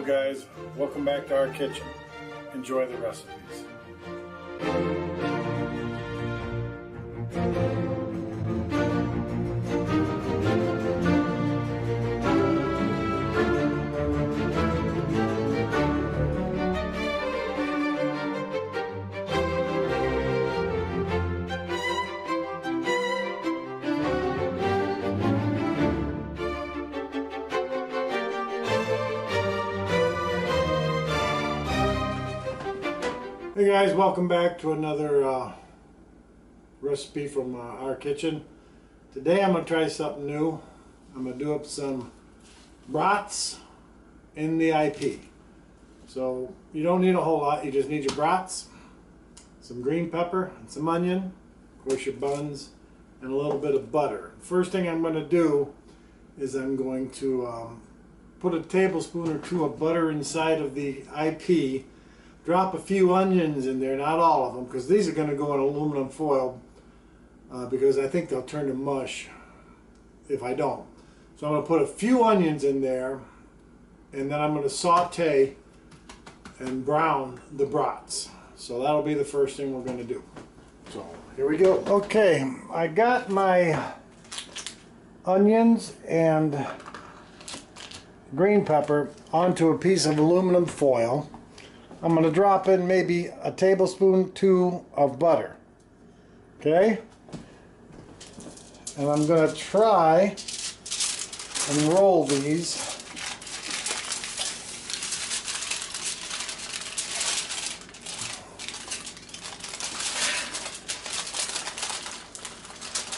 guys, welcome back to our kitchen. Enjoy the recipes. Hey guys, welcome back to another recipe from our kitchen. Today I'm going to try something new. I'm going to do up some brats in the IP. So you don't need a whole lot, you just need your brats, some green pepper and some onion, of course your buns, and a little bit of butter. First thing I'm going to do is I'm going to put a tablespoon or two of butter inside of the IP. Drop a few onions in there, not all of them, because these are going to go in aluminum foil because I think they'll turn to mush if I don't. So I'm going to put a few onions in there, and then I'm going to saute and brown the brats. So that'll be the first thing we're going to do. So here we go. Okay, I got my onions and green pepper onto a piece of aluminum foil. I'm going to drop in maybe a tablespoon or two of butter. Okay? And I'm going to try and roll these.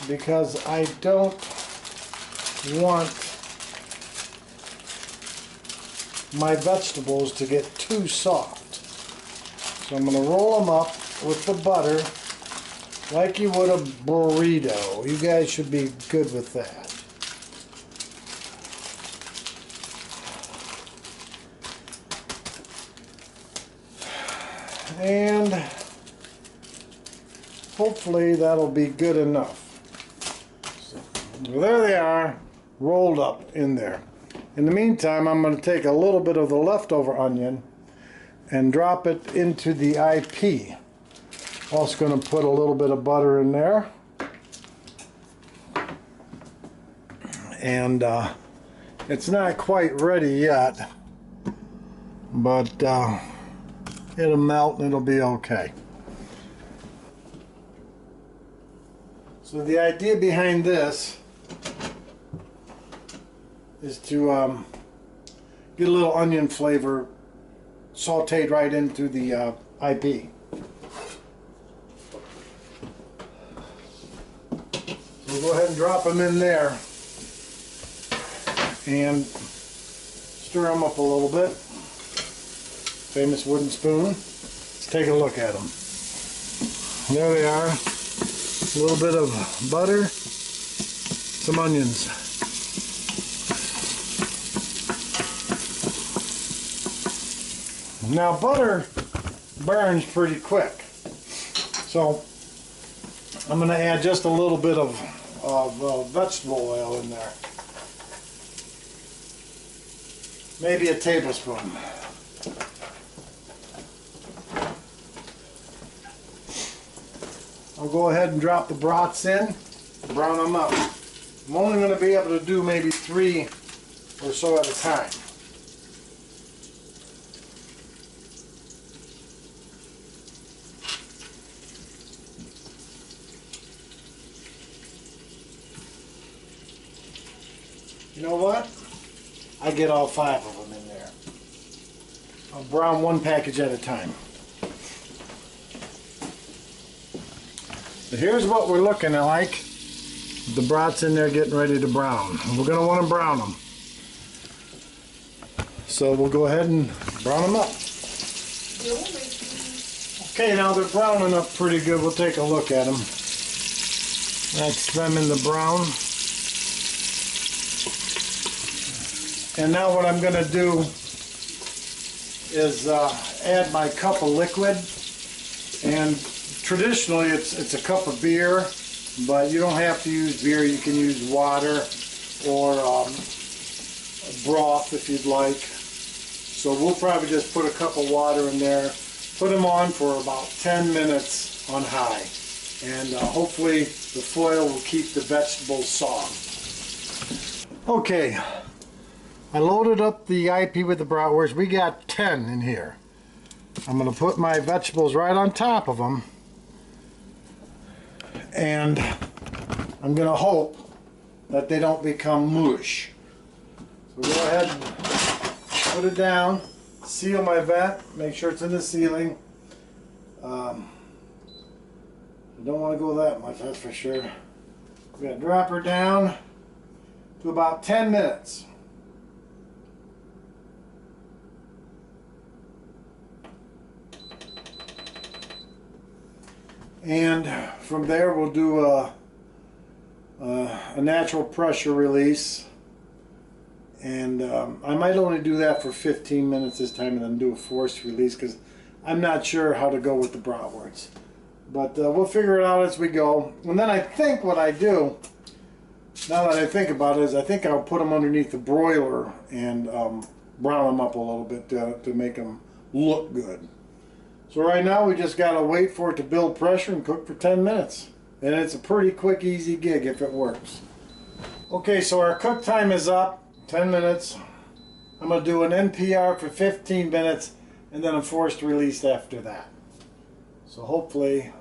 Because I don't want my vegetables to get too soft. So I'm going to roll them up with the butter like you would a burrito. You guys should be good with that. And hopefully that'll be good enough. So there they are, rolled up in there. In the meantime, I'm going to take a little bit of the leftover onion and drop it into the IP. Also going to put a little bit of butter in there. And it's not quite ready yet, but it'll melt and it'll be okay. So the idea behind this is to get a little onion flavor sauteed right into the IP. So we'll go ahead and drop them in there and stir them up a little bit. Famous wooden spoon. Let's take a look at them. There they are. A little bit of butter, some onions. Now butter burns pretty quick, so I'm going to add just a little bit of vegetable oil in there, maybe a tablespoon. I'll go ahead and drop the brats in, brown them up. I'm only going to be able to do maybe 3 or so at a time. You know what? I get all 5 of them in there. I'll brown 1 package at a time. So here's what we're looking at like. The brats in there getting ready to brown. We're going to want to brown them. So we'll go ahead and brown them up. Okay, now they're browning up pretty good. We'll take a look at them. That's them in the brown. And now what I'm going to do is add my cup of liquid. And traditionally it's a cup of beer, but you don't have to use beer. You can use water or broth if you'd like. So we'll probably just put a cup of water in there, put them on for about 10 minutes on high. And hopefully the foil will keep the vegetables soft. Okay, I loaded up the IP with the bratwurst. We got 10 in here. I'm going to put my vegetables right on top of them. And I'm going to hope that they don't become mush. So go ahead and put it down, seal my vent, make sure it's in the ceiling. I don't want to go that much, that's for sure. We're going to drop her down to about 10 minutes. And from there we'll do a natural pressure release. And I might only do that for 15 minutes this time and then do a forced release because I'm not sure how to go with the bratwurst. But we'll figure it out as we go. And then I think what I do, now that I think about it, is I think I'll put them underneath the broiler and brown them up a little bit to make them look good. So right now we just got to wait for it to build pressure and cook for 10 minutes. And it's a pretty quick, easy gig if it works. Okay, so our cook time is up, 10 minutes. I'm going to do an NPR for 15 minutes and then a forced release after that. So hopefully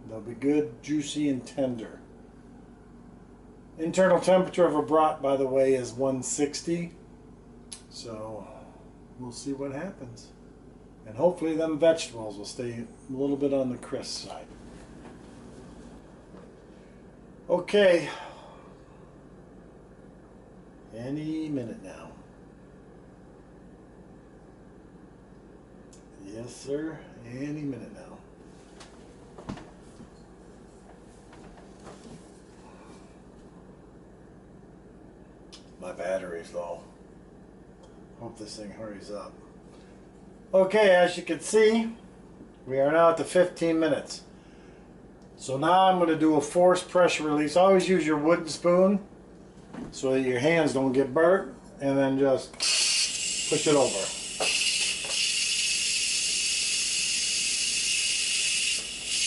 they'll be good, juicy, and tender. Internal temperature of a brat, by the way, is 160. So we'll see what happens. And hopefully them vegetables will stay a little bit on the crisp side. Okay. Any minute now. Yes, sir. Any minute now. My battery's low. Hope this thing hurries up. Okay, as you can see, we are now at the 15 minutes. So now I'm going to do a forced pressure release. Always use your wooden spoon so that your hands don't get burnt, and then just push it over.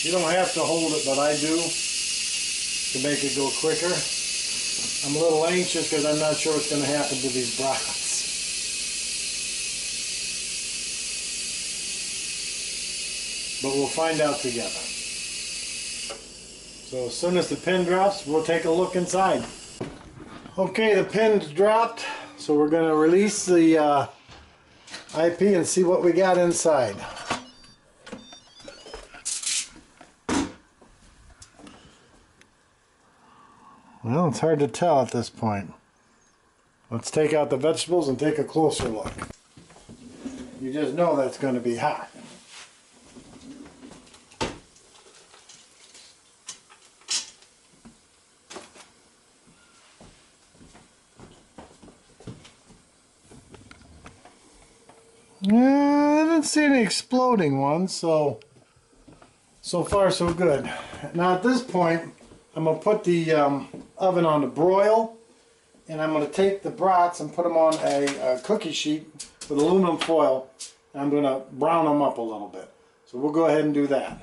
You don't have to hold it, but I do to make it go quicker. I'm a little anxious because I'm not sure what's going to happen to these brats. But we'll find out together. So as soon as the pin drops, we'll take a look inside. Okay, the pin's dropped, so we're going to release the IP and see what we got inside. Well, it's hard to tell at this point. Let's take out the vegetables and take a closer look. You just know that's going to be hot. I didn't see any exploding ones, so far so good. Now at this point, I'm going to put the oven on the broil, and I'm going to take the brats and put them on a cookie sheet with aluminum foil, and I'm going to brown them up a little bit. So we'll go ahead and do that.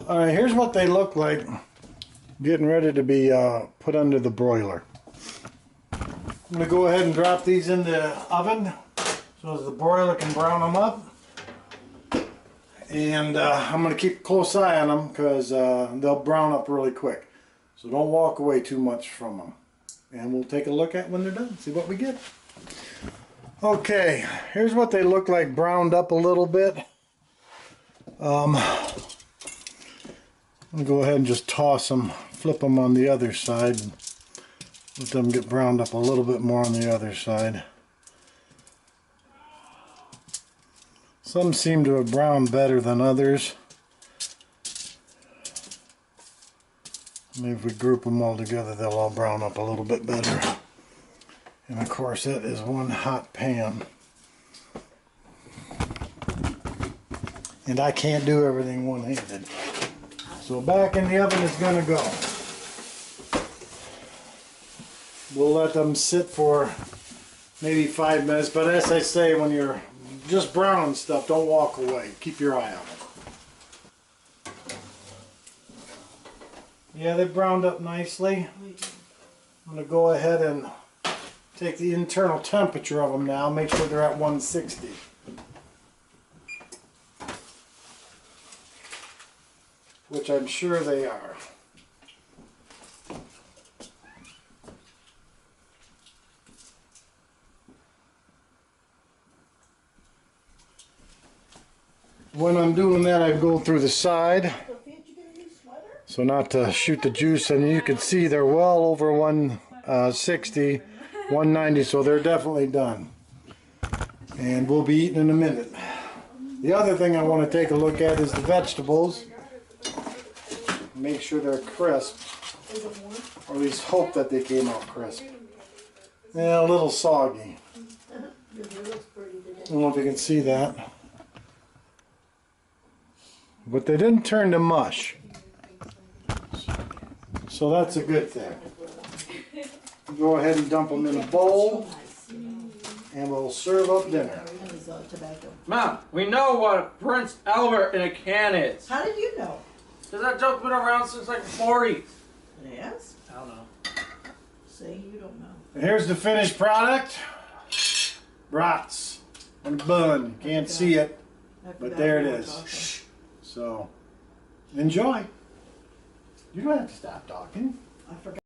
Alright, here's what they look like getting ready to be put under the broiler. I'm going to go ahead and drop these in the oven so as the broiler can brown them up. And I'm going to keep a close eye on them because they'll brown up really quick. So don't walk away too much from them. And we'll take a look at when they're done, see what we get. Okay, here's what they look like browned up a little bit. I'm going to go ahead and just toss them, flip them on the other side, and let them get browned up a little bit more on the other side. Some seem to have browned better than others. Maybe if we group them all together, they'll all brown up a little bit better. And of course, that is one hot pan. And I can't do everything one-handed. So back in the oven it's gonna go. We'll let them sit for maybe 5 minutes, but as I say, when you're just browning stuff, don't walk away. Keep your eye on it. Yeah, they browned up nicely. I'm gonna go ahead and take the internal temperature of them now, make sure they're at 160. Which I'm sure they are. When I'm doing that, I go through the side, so not to shoot the juice, and you can see they're well over 160, 190, so they're definitely done. And we'll be eating in a minute. The other thing I want to take a look at is the vegetables. Make sure they're crisp, or at least hope that they came out crisp. Yeah, a little soggy. I don't know if you can see that. But they didn't turn to mush. So that's a good thing. Go ahead and dump them in a bowl, and we'll serve up dinner. Mom, we know what Prince Albert in a can is. How did you know? Because that joke's been around since like the 40s. Yes? I don't know. Say you don't know. And here's the finished product. Brats on a bun. You can't see it, but there it is. So, enjoy. You don't have to stop talking. I forgot.